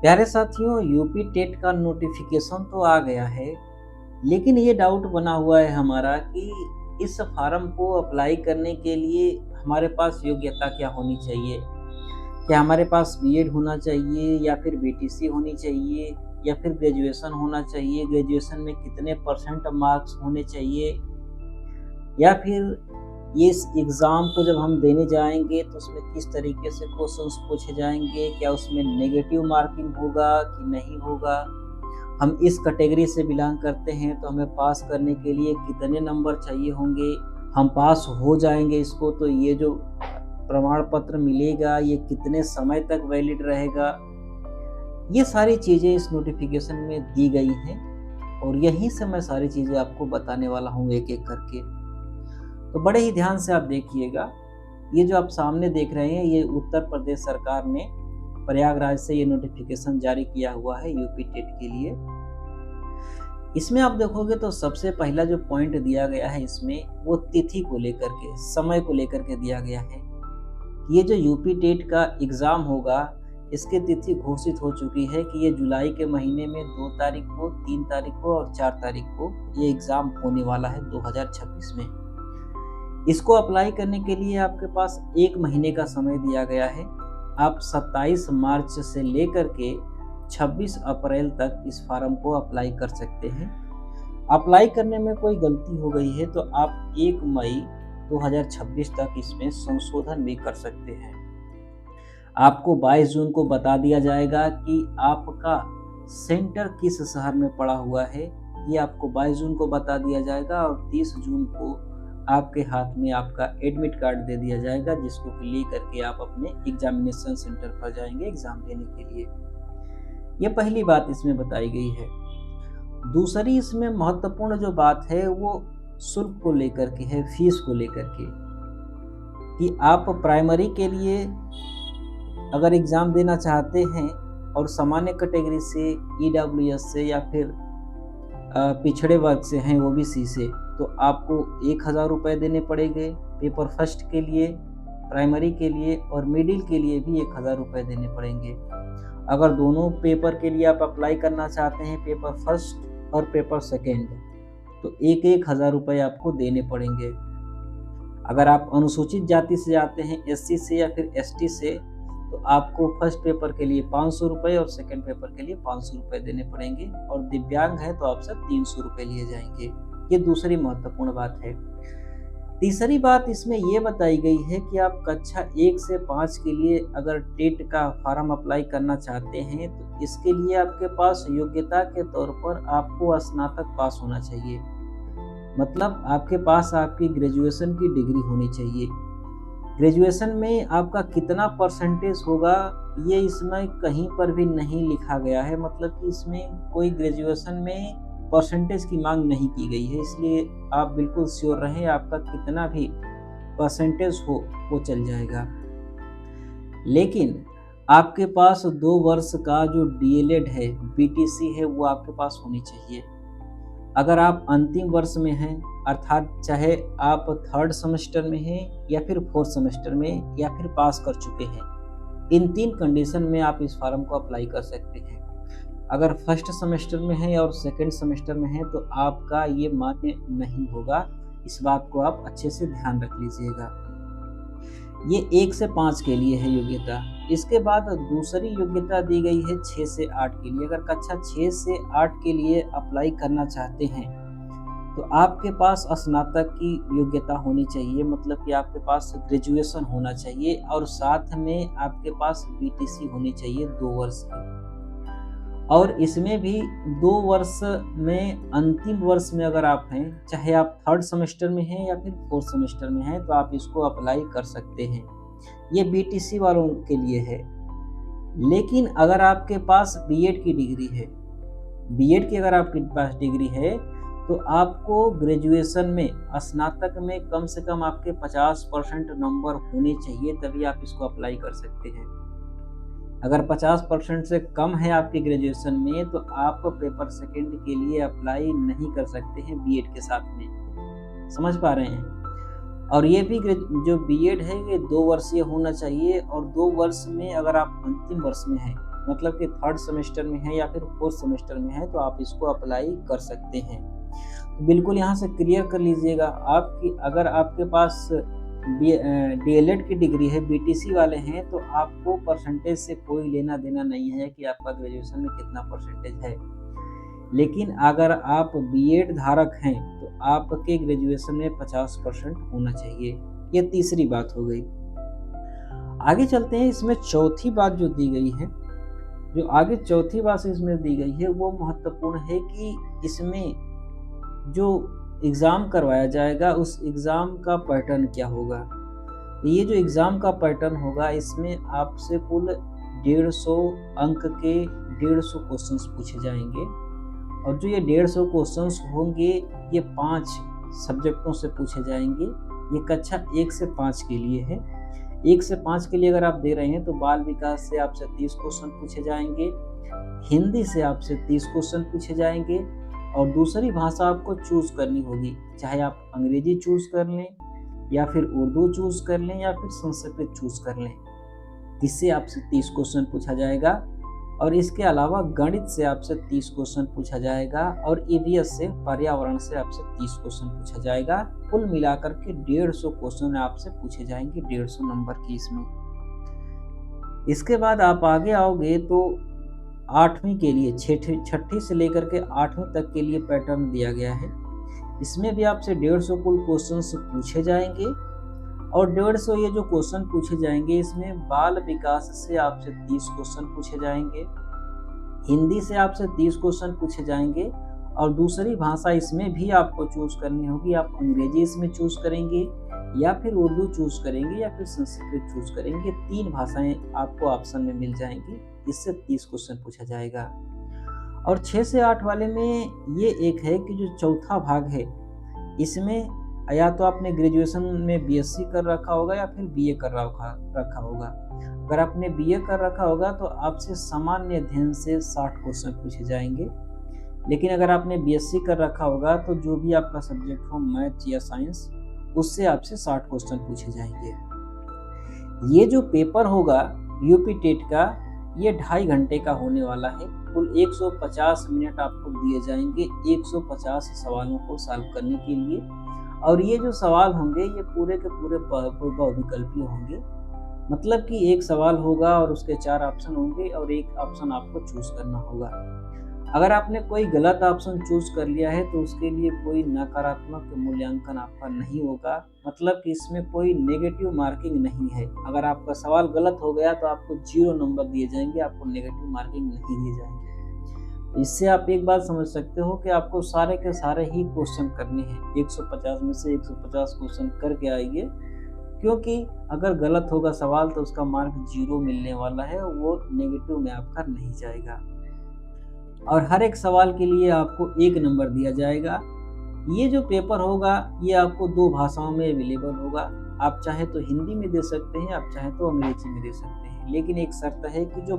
प्यारे साथियों, UP TET का नोटिफिकेशन तो आ गया है, लेकिन ये डाउट बना हुआ है हमारा कि इस फार्म को अप्लाई करने के लिए हमारे पास योग्यता क्या होनी चाहिए। क्या हमारे पास बीएड होना चाहिए या फिर बीटीसी होनी चाहिए या फिर ग्रेजुएशन होना चाहिए? ग्रेजुएशन में कितने परसेंट मार्क्स होने चाहिए? या फिर ये इस एग्ज़ाम को जब हम देने जाएँगे तो उसमें किस तरीके से क्वेश्चंस पूछे जाएँगे? क्या उसमें नेगेटिव मार्किंग होगा कि नहीं होगा? हम इस कैटेगरी से बिलॉन्ग करते हैं तो हमें पास करने के लिए कितने नंबर चाहिए होंगे? हम पास हो जाएँगे इसको तो ये जो प्रमाण पत्र मिलेगा ये कितने समय तक वैलिड रहेगा? ये सारी चीज़ें इस नोटिफ़िकेशन में दी गई हैं और यहीं से मैं सारी चीज़ें आपको बताने वाला हूँ एक-एक करके। तो बड़े ही ध्यान से आप देखिएगा। ये जो आप सामने देख रहे हैं ये उत्तर प्रदेश सरकार ने प्रयागराज से ये नोटिफ़िकेशन जारी किया हुआ है यूपी टेट के लिए। इसमें आप देखोगे तो सबसे पहला जो पॉइंट दिया गया है इसमें वो तिथि को लेकर के, समय को लेकर के दिया गया है। ये जो यूपी टेट का एग्ज़ाम होगा, इसकी तिथि घोषित हो चुकी है कि ये जुलाई के महीने में 2 तारीख को, 3 तारीख को और 4 तारीख को ये एग्ज़ाम होने वाला है 2026 में। इसको अप्लाई करने के लिए आपके पास 1 महीने का समय दिया गया है। आप 27 मार्च से लेकर के 26 अप्रैल तक इस फ़ॉर्म को अप्लाई कर सकते हैं। अप्लाई करने में कोई गलती हो गई है तो आप 1 मई 2026 तक इसमें संशोधन भी कर सकते हैं। आपको 22 जून को बता दिया जाएगा कि आपका सेंटर किस शहर में पड़ा हुआ है। ये आपको 22 जून को बता दिया जाएगा और 30 जून को आपके हाथ में आपका एडमिट कार्ड दे दिया जाएगा, जिसको ले करके आप अपने एग्जामिनेशन सेंटर पर जाएंगे एग्ज़ाम देने के लिए। ये पहली बात इसमें बताई गई है। दूसरी इसमें महत्वपूर्ण जो बात है वो शुल्क को लेकर के है, फीस को लेकर के, कि आप प्राइमरी के लिए अगर एग्ज़ाम देना चाहते हैं और सामान्य कैटेगरी से, ईडब्ल्यूएस से या फिर पिछड़े वर्ग से हैं ओबीसी से, तो आपको 1000 रुपये देने पड़ेंगे पेपर फर्स्ट के लिए, प्राइमरी के लिए, और मिडिल के लिए भी 1000 रुपये देने पड़ेंगे। अगर दोनों पेपर के लिए आप अप्लाई करना चाहते हैं, पेपर फर्स्ट और पेपर सेकेंड, तो एक हज़ार रुपये आपको देने पड़ेंगे। अगर आप अनुसूचित जाति से आते हैं, एससी से या फिर एसटी से, तो आपको फर्स्ट पेपर के लिए 500 रुपये और सेकंड पेपर के लिए 500 रुपये देने पड़ेंगे, और दिव्यांग है तो आपसे 300 रुपये लिए जाएंगे। ये दूसरी महत्वपूर्ण बात है। तीसरी बात इसमें ये बताई गई है कि आप कक्षा 1 से 5 के लिए अगर टेट का फॉर्म अप्लाई करना चाहते हैं तो इसके लिए आपके पास योग्यता के तौर पर आपको स्नातक पास होना चाहिए। मतलब आपके पास आपकी ग्रेजुएशन की डिग्री होनी चाहिए। ग्रेजुएशन में आपका कितना परसेंटेज होगा ये इसमें कहीं पर भी नहीं लिखा गया है, मतलब कि इसमें कोई ग्रेजुएशन में परसेंटेज की मांग नहीं की गई है, इसलिए आप बिल्कुल श्योर रहें आपका कितना भी परसेंटेज हो वो चल जाएगा। लेकिन आपके पास 2 वर्ष का जो डीएलएड है, बीटीसी है, वो आपके पास होनी चाहिए। अगर आप अंतिम वर्ष में हैं, अर्थात चाहे आप 3rd सेमेस्टर में हैं या फिर 4th सेमेस्टर में या फिर पास कर चुके हैं, इन 3 कंडीशन में आप इस फॉर्म को अप्लाई कर सकते हैं। अगर फर्स्ट सेमेस्टर में हैं और सेकंड सेमेस्टर में हैं तो आपका ये मान्य नहीं होगा। इस बात को आप अच्छे से ध्यान रख लीजिएगा। ये 1 से 5 के लिए है योग्यता। इसके बाद दूसरी योग्यता दी गई है 6 से 8 के लिए। अगर कक्षा 6 से 8 के लिए अप्लाई करना चाहते हैं तो आपके पास स्नातक की योग्यता होनी चाहिए, मतलब कि आपके पास ग्रेजुएशन होना चाहिए और साथ में आपके पास बीटीसी होनी चाहिए 2 वर्ष की। और इसमें भी 2 वर्ष में अंतिम वर्ष में अगर आप हैं, चाहे आप 3rd सेमेस्टर में हैं या फिर 4th सेमेस्टर में हैं, तो आप इसको अप्लाई कर सकते हैं। ये बीटीसी वालों के लिए है। लेकिन अगर आपके पास बीएड की डिग्री है, बीएड की अगर आपके पास डिग्री है तो आपको ग्रेजुएशन में, स्नातक में कम से कम आपके 50% नंबर होने चाहिए, तभी आप इसको अप्लाई कर सकते हैं। अगर 50% से कम है आपके ग्रेजुएशन में तो आप पेपर सेकंड के लिए अप्लाई नहीं कर सकते हैं बीएड के साथ में। समझ पा रहे हैं? और ये भी जो बीएड है ये 2 वर्षीय होना चाहिए, और 2 वर्ष में अगर आप अंतिम वर्ष में हैं, मतलब कि थर्ड सेमेस्टर में है या फिर फोर्थ सेमेस्टर में है, तो आप इसको अप्लाई कर सकते हैं। तो बिल्कुल यहाँ से क्लियर कर लीजिएगा, आपकी अगर आपके पास डीएलएड की डिग्री है, बीटीसी वाले हैं, तो आपको परसेंटेज से कोई लेना देना नहीं है कि आपका ग्रेजुएशन में कितना परसेंटेज है। लेकिन अगर आप बीएड धारक हैं तो आपके ग्रेजुएशन में 50% होना चाहिए। ये तीसरी बात हो गई। आगे चलते हैं, इसमें चौथी बात जो दी गई है, जो आगे चौथी बात इसमें दी गई है वो महत्वपूर्ण है कि इसमें जो एग्ज़ाम करवाया जाएगा उस एग्ज़ाम का पैटर्न क्या होगा। ये जो एग्ज़ाम का पैटर्न होगा इसमें आपसे कुल 150 अंक के 150 क्वेश्चंस पूछे जाएंगे, और जो ये 150 क्वेश्चंस होंगे ये 5 सब्जेक्टों से पूछे जाएंगे। ये कक्षा 1 से 5 के लिए है। 1 से 5 के लिए अगर आप दे रहे हैं तो बाल विकास से आपसे 30 क्वेश्चन पूछे जाएंगे, हिंदी से आपसे 30 क्वेश्चन पूछे जाएंगे, और दूसरी भाषा आपको चूज़ करनी होगी, चाहे आप अंग्रेजी चूज़ कर लें या फिर उर्दू चूज़ कर लें या फिर संस्कृत चूज़ कर लें। इससे आपसे 30 क्वेश्चन पूछा जाएगा, और इसके अलावा गणित से आपसे 30 क्वेश्चन पूछा जाएगा, और ईवीएस से पर्यावरण से आपसे 30 क्वेश्चन पूछा जाएगा। कुल मिलाकर के 150 क्वेश्चन आपसे पूछे जाएंगे, 150 नंबर की इसमें। इसके बाद आप आगे आओगे तो 8वीं के लिए, छठी से लेकर के 8वीं तक के लिए पैटर्न दिया गया है। इसमें भी आपसे 150 कुल क्वेश्चन पूछे जाएंगे, और 150 ये जो क्वेश्चन पूछे जाएंगे इसमें बाल विकास से आपसे 30 क्वेश्चन पूछे जाएंगे, हिंदी से आपसे 30 क्वेश्चन पूछे जाएंगे, और दूसरी भाषा इसमें भी आपको चूज करनी होगी। आप अंग्रेजी इसमें चूज करेंगे या फिर उर्दू चूज करेंगे या फिर संस्कृत चूज करेंगे। 3 भाषाएं आपको ऑप्शन में मिल जाएंगी। इससे 30 क्वेश्चन पूछा जाएगा। और 6 से 8 वाले में ये एक है कि जो चौथा भाग है इसमें या तो आपने ग्रेजुएशन में बीएससी कर रखा होगा या फिर बीए कर रखा होगा। अगर आपने बीए कर रखा होगा तो आपसे सामान्य अध्ययन से 60 क्वेश्चन पूछे जाएंगे, लेकिन अगर आपने बीएससी कर रखा होगा तो जो भी आपका सब्जेक्ट हो, मैथ या साइंस, उससे आपसे 60 क्वेश्चन पूछे जाएंगे। ये जो पेपर होगा यूपी टेट का, ये 2.5 घंटे का होने वाला है। कुल 150 मिनट आपको दिए जाएंगे 150 सवालों को सॉल्व करने के लिए, और ये जो सवाल होंगे ये पूरे के पूरे बहुविकल्पीय होंगे। मतलब कि एक सवाल होगा और उसके 4 ऑप्शन होंगे और एक ऑप्शन आपको चूज करना होगा। अगर आपने कोई गलत ऑप्शन चूज कर लिया है तो उसके लिए कोई नकारात्मक मूल्यांकन आपका नहीं होगा। मतलब कि इसमें कोई नेगेटिव मार्किंग नहीं है। अगर आपका सवाल गलत हो गया तो आपको 0 नंबर दिए जाएंगे, आपको नेगेटिव मार्किंग नहीं दिए जाएंगे। इससे आप एक बात समझ सकते हो कि आपको सारे के सारे ही क्वेश्चन करने हैं। 150 में से 150 क्वेश्चन करके आइए, क्योंकि अगर गलत होगा सवाल तो उसका मार्क 0 मिलने वाला है, वो नेगेटिव में आपका नहीं जाएगा। और हर एक सवाल के लिए आपको 1 नंबर दिया जाएगा। ये जो पेपर होगा ये आपको 2 भाषाओं में अवेलेबल होगा। आप चाहे तो हिंदी में दे सकते हैं, आप चाहे तो अंग्रेजी में दे सकते हैं, लेकिन एक शर्त है कि जो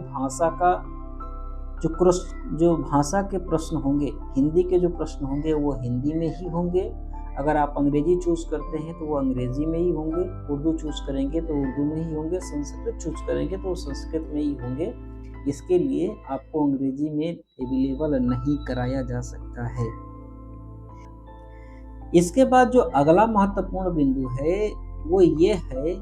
भाषा के प्रश्न होंगे, हिंदी के जो प्रश्न होंगे वो हिंदी में ही होंगे। अगर आप अंग्रेजी चूज करते हैं तो वो अंग्रेजी में ही होंगे, उर्दू चूज करेंगे तो उर्दू में ही होंगे, संस्कृत चूज करेंगे तो संस्कृत में ही होंगे। इसके लिए आपको अंग्रेजी में अवेलेबल नहीं कराया जा सकता है। इसके बाद जो अगला महत्वपूर्ण बिंदु है वो ये है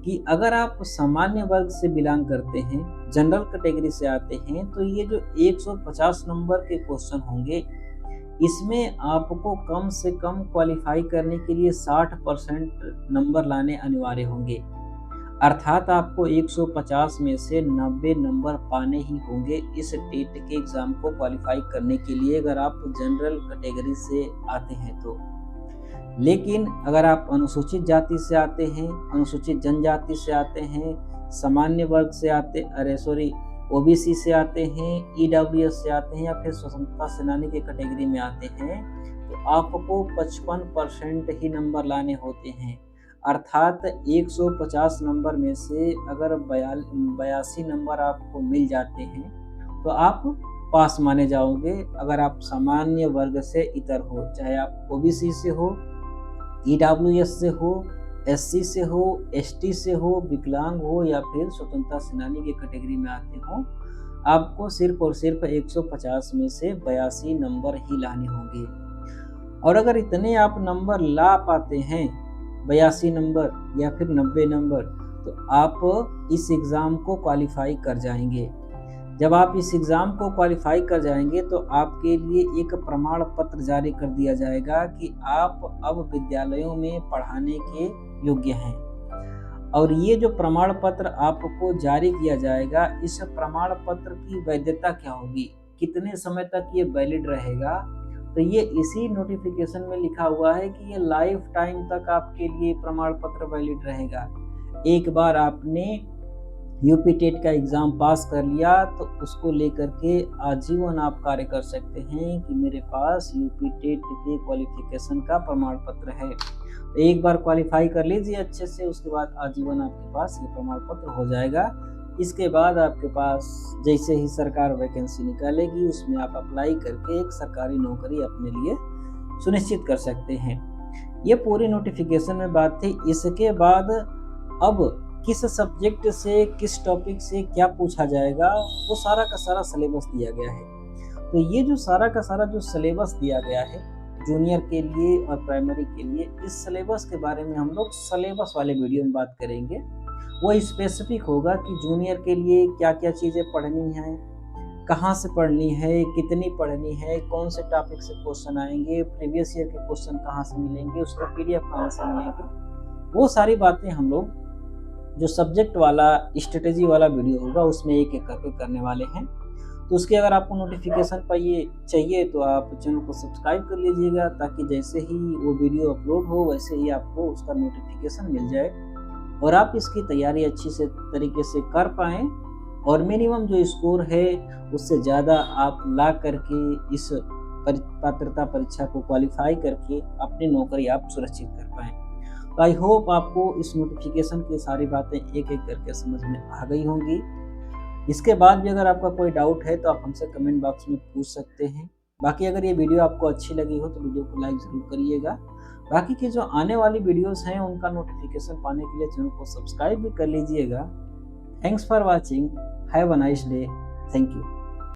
कि अगर आप सामान्य वर्ग से बिलोंग करते हैं, जनरल कैटेगरी से आते हैं, तो ये जो 150 नंबर के क्वेश्चन होंगे इसमें आपको कम से कम क्वालिफाई करने के लिए 60% नंबर लाने अनिवार्य होंगे। अर्थात आपको 150 में से 90 नंबर पाने ही होंगे इस टेट के एग्जाम को क्वालिफाई करने के लिए, अगर आप जनरल कैटेगरी से आते हैं तो। लेकिन अगर आप अनुसूचित जाति से आते हैं, अनुसूचित जनजाति से आते हैं, सामान्य वर्ग से ओबीसी से आते हैं, ईडब्ल्यूएस से आते हैं या फिर स्वतंत्रता सेनानी के कैटेगरी में आते हैं, तो आपको 55% ही नंबर लाने होते हैं। अर्थात 150 नंबर में से अगर 82 नंबर आपको मिल जाते हैं तो आप पास माने जाओगे। अगर आप सामान्य वर्ग से इतर हो, चाहे आप ओबीसी से हो, ईडब्ल्यूएस से हो, एससी से हो, एसटी से हो, विकलांग हो या फिर स्वतंत्रता सेनानी के कैटेगरी में आते हो, आपको सिर्फ और सिर्फ 150 में से 82 नंबर ही लाने होंगे। और अगर इतने आप नंबर ला पाते हैं, 82 नंबर या फिर 90 नंबर, तो आप इस एग्ज़ाम को क्वालिफ़ाई कर जाएँगे। जब आप इस एग्ज़ाम को क्वालिफ़ाई कर जाएँगे तो आपके लिए एक प्रमाण पत्र जारी कर दिया जाएगा कि आप अब विद्यालयों में पढ़ाने के योग्य हैं। और ये जो प्रमाण पत्र आपको जारी किया जाएगा, इस प्रमाण पत्र की वैधता क्या होगी? कितने समय तक ये वैलिड रहेगा? तो ये इसी नोटिफ़िकेशन में लिखा हुआ है कि ये लाइफ़ टाइम तक आपके लिए प्रमाण पत्र वैलिड रहेगा। एक बार आपने यूपी टेट का एग्ज़ाम पास कर लिया तो उसको लेकर के आजीवन आप कार्य कर सकते हैं कि मेरे पास यूपी टेट के क्वालिफ़िकेशन का प्रमाण पत्र है। तो एक बार क्वालिफ़ाई कर लीजिए अच्छे से, उसके बाद आजीवन आपके पास ये प्रमाण पत्र हो जाएगा। इसके बाद आपके पास जैसे ही सरकार वैकेंसी निकालेगी उसमें आप अप्लाई करके एक सरकारी नौकरी अपने लिए सुनिश्चित कर सकते हैं। ये पूरी नोटिफ़िकेशन में बात थी। इसके बाद अब किस सब्जेक्ट से, किस टॉपिक से क्या पूछा जाएगा, वो सारा का सारा सिलेबस दिया गया है। तो ये जो सारा का सारा जो सिलेबस दिया गया है जूनियर के लिए और प्राइमरी के लिए, इस सिलेबस के बारे में हम लोग सिलेबस वाले वीडियो में बात करेंगे। वो स्पेसिफिक होगा कि जूनियर के लिए क्या-क्या चीज़ें पढ़नी हैं, कहाँ से पढ़नी है, कितनी पढ़नी है, कौन से टॉपिक से क्वेश्चन आएँगे, प्रीवियस ईयर के क्वेश्चन कहाँ से मिलेंगे, उसका पीडीएफ कहाँ से मिलेगी। वो सारी बातें हम लोग जो सब्जेक्ट वाला स्ट्रेटेजी वाला वीडियो होगा उसमें एक-एक करके करने वाले हैं। तो उसकी अगर आपको नोटिफ़िकेशन चाहिए तो आप चैनल को सब्सक्राइब कर लीजिएगा, ताकि जैसे ही वो वीडियो अपलोड हो वैसे ही आपको उसका नोटिफ़िकेशन मिल जाए और आप इसकी तैयारी अच्छी से तरीके से कर पाएँ और मिनिमम जो स्कोर है उससे ज़्यादा आप ला करके इस पात्रता परीक्षा को क्वालिफ़ाई करके अपनी नौकरी आप सुरक्षित कर पाएँ। तो आई होप आपको इस नोटिफ़िकेशन की सारी बातें एक-एक करके समझ में आ गई होंगी। इसके बाद भी अगर आपका कोई डाउट है तो आप हमसे कमेंट बॉक्स में पूछ सकते हैं। बाकी अगर ये वीडियो आपको अच्छी लगी हो तो वीडियो को लाइक ज़रूर करिएगा। बाकी की जो आने वाली वीडियोज़ हैं उनका नोटिफ़िकेशन पाने के लिए चैनल को सब्सक्राइब भी कर लीजिएगा। Thanks for watching. Have a nice day. Thank you.